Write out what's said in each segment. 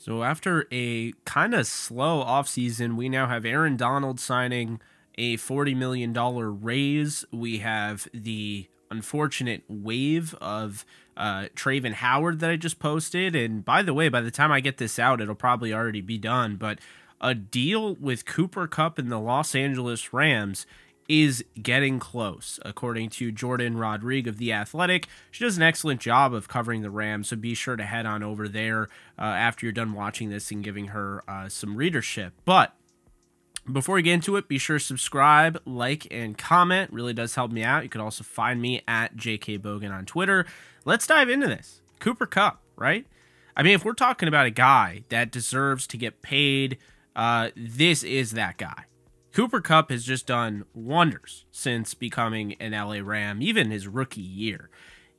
So after a kind of slow offseason, we now have Aaron Donald signing a $40 million raise. We have the unfortunate wave of Traven Howard that I just posted. And by the way, by the time I get this out, it'll probably already be done. But a deal with Cooper Kupp and the Los Angeles Rams is getting close, according to Jordan Rodrigue of The Athletic. She does an excellent job of covering the Rams, so be sure to head on over there after you're done watching this and giving her some readership. But before we get into it, be sure to subscribe, like, and comment. It really does help me out. You can also find me at JK Bogan on Twitter. Let's dive into this. Cooper Kupp, right? I mean, if we're talking about a guy that deserves to get paid, this is that guy. Cooper Kupp has just done wonders since becoming an LA Ram, even his rookie year.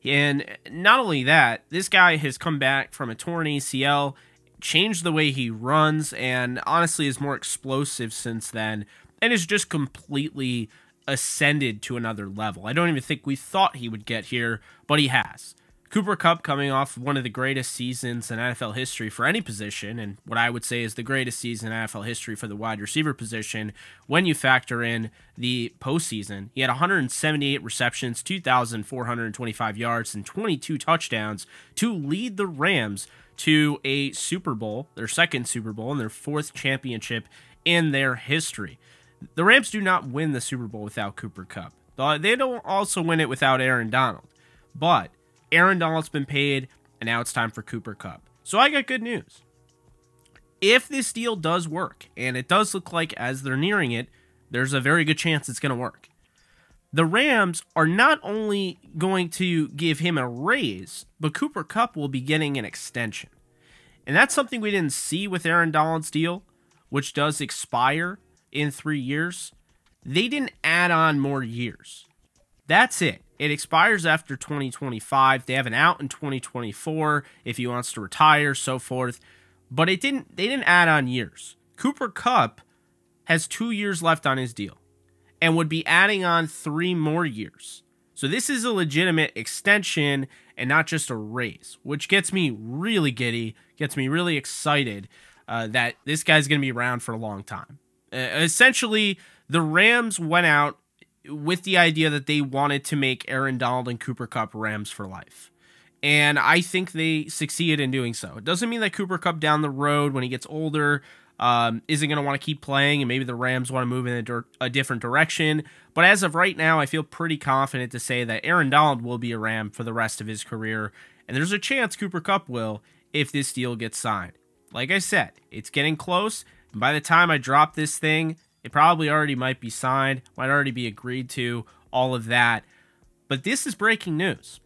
And not only that, this guy has come back from a torn ACL, changed the way he runs, and honestly is more explosive since then, and has just completely ascended to another level. I don't even think we thought he would get here, but he has. Cooper Kupp coming off one of the greatest seasons in NFL history for any position, and what I would say is the greatest season in NFL history for the wide receiver position when you factor in the postseason. He had 178 receptions, 2,425 yards, and 22 touchdowns to lead the Rams to a Super Bowl, their second Super Bowl, and their fourth championship in their history. The Rams do not win the Super Bowl without Cooper Kupp. They don't also win it without Aaron Donald, but Aaron Donald's been paid, and now it's time for Cooper Kupp. So I got good news. If this deal does work, and it does look like as they're nearing it, there's a very good chance it's going to work. The Rams are not only going to give him a raise, but Cooper Kupp will be getting an extension. And that's something we didn't see with Aaron Donald's deal, which does expire in 3 years. They didn't add on more years. That's it. It expires after 2025. They have an out in 2024 if he wants to retire, so forth. But they didn't add on years. Cooper Kupp has 2 years left on his deal and would be adding on 3 more years. So this is a legitimate extension and not just a raise, which gets me really giddy, gets me really excited that this guy's going to be around for a long time. Essentially, the Rams went out with the idea that they wanted to make Aaron Donald and Cooper Kupp Rams for life. And I think they succeeded in doing so. It doesn't mean that Cooper Kupp down the road, when he gets older, isn't going to want to keep playing, and maybe the Rams want to move in a different direction. But as of right now, I feel pretty confident to say that Aaron Donald will be a Ram for the rest of his career. And there's a chance Cooper Kupp will if this deal gets signed. Like I said, it's getting close. And by the time I drop this thing, it probably already might be signed, might already be agreed to, all of that. But this is breaking news.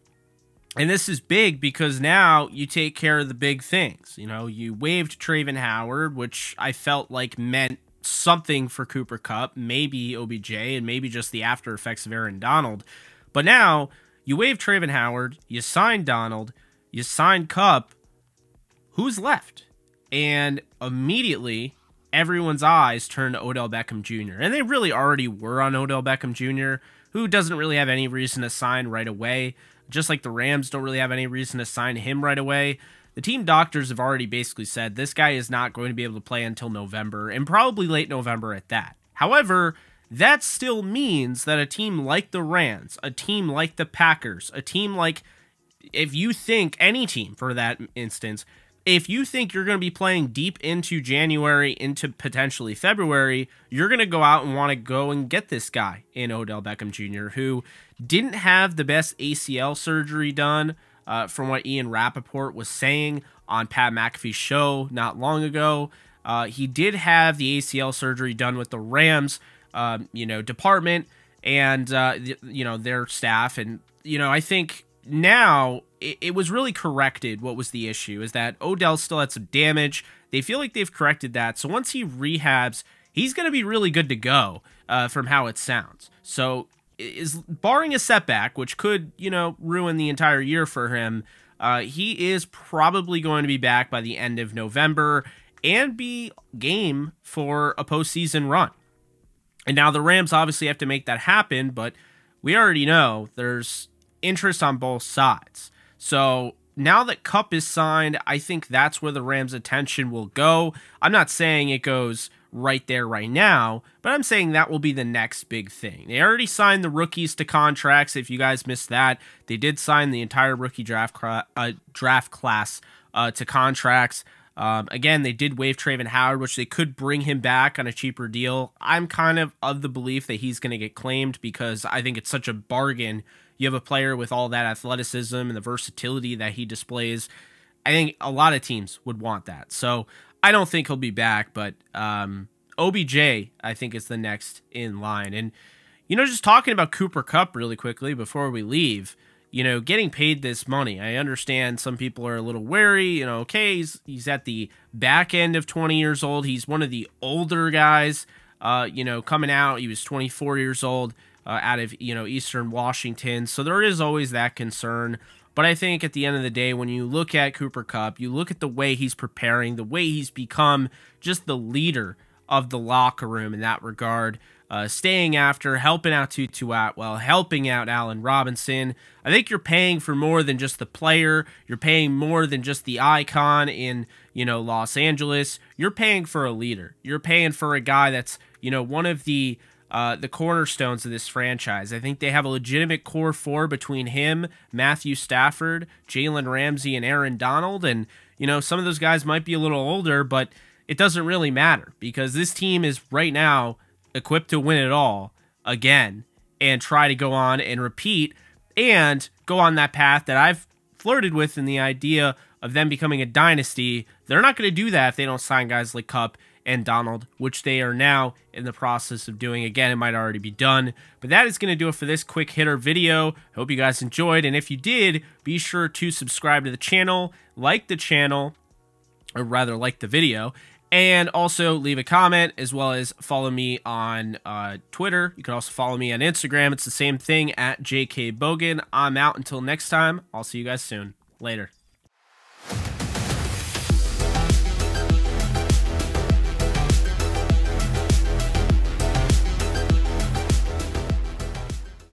And this is big because now you take care of the big things. You know, you waived Traven Howard, which I felt like meant something for Cooper Kupp, maybe OBJ, and maybe just the after effects of Aaron Donald. But now you waived Traven Howard, you signed Donald, you signed Kupp. Who's left? And immediately everyone's eyes turn to Odell Beckham Jr. And they really already were on Odell Beckham Jr., who doesn't really have any reason to sign right away. Just like the Rams don't really have any reason to sign him right away. The team doctors have already basically said this guy is not going to be able to play until November, and probably late November at that. However, that still means that a team like the Rams, a team like the Packers, a team like, if you think, any team for that instance, if you think you're going to be playing deep into January, into potentially February, you're going to go out and want to go and get this guy in Odell Beckham Jr., who didn't have the best ACL surgery done, from what Ian Rappaport was saying on Pat McAfee's show not long ago. He did have the ACL surgery done with the Rams, department and, their staff. And, I think now it was really corrected. What was the issue is that Odell still had some damage. They feel like they've corrected that. So once he rehabs, he's going to be really good to go from how it sounds. So is barring a setback, which could, ruin the entire year for him, he is probably going to be back by the end of November and be game for a postseason run. And now the Rams obviously have to make that happen, but we already know there's interest on both sides. So now that Kupp is signed, I think that's where the Rams' attention will go. I'm not saying it goes right there right now, but I'm saying that will be the next big thing. They already signed the rookies to contracts. If you guys missed that, they did sign the entire rookie draft class to contracts. Again, they did waive Travon Howard, which they could bring him back on a cheaper deal. I'm kind of the belief that he's going to get claimed because I think it's such a bargain. You have a player with all that athleticism and the versatility that he displays. I think a lot of teams would want that. So I don't think he'll be back, but OBJ, I think, is the next in line. And, just talking about Cooper Kupp really quickly before we leave, getting paid this money, I understand some people are a little wary. Okay, he's at the back end of 20 years old. He's one of the older guys, coming out. He was 24 years old out of, Eastern Washington. So there is always that concern. But I think at the end of the day, when you look at Cooper Kupp, you look at the way he's preparing, the way he's become just the leader of the locker room in that regard, staying after, helping out Tutu Atwell, helping out Allen Robinson. I think you're paying for more than just the player. You're paying more than just the icon in, Los Angeles. You're paying for a leader. You're paying for a guy that's, one of the cornerstones of this franchise. I think they have a legitimate core four between him, Matthew Stafford, Jalen Ramsey, and Aaron Donald. And, some of those guys might be a little older, but it doesn't really matter because this team is right now equipped to win it all again and try to go on and repeat and go on that path that I've flirted with in the idea of them becoming a dynasty. They're not going to do that if they don't sign guys like Kupp and Donald, which they are now in the process of doing. Again, it might already be done, but that is going to do it for this quick hitter video. Hope you guys enjoyed, and if you did, be sure to subscribe to the channel, like the video, and also leave a comment, as well as follow me on Twitter. You can also follow me on Instagram. It's the same thing, at JK Bogan. I'm out until next time. I'll see you guys soon. Later.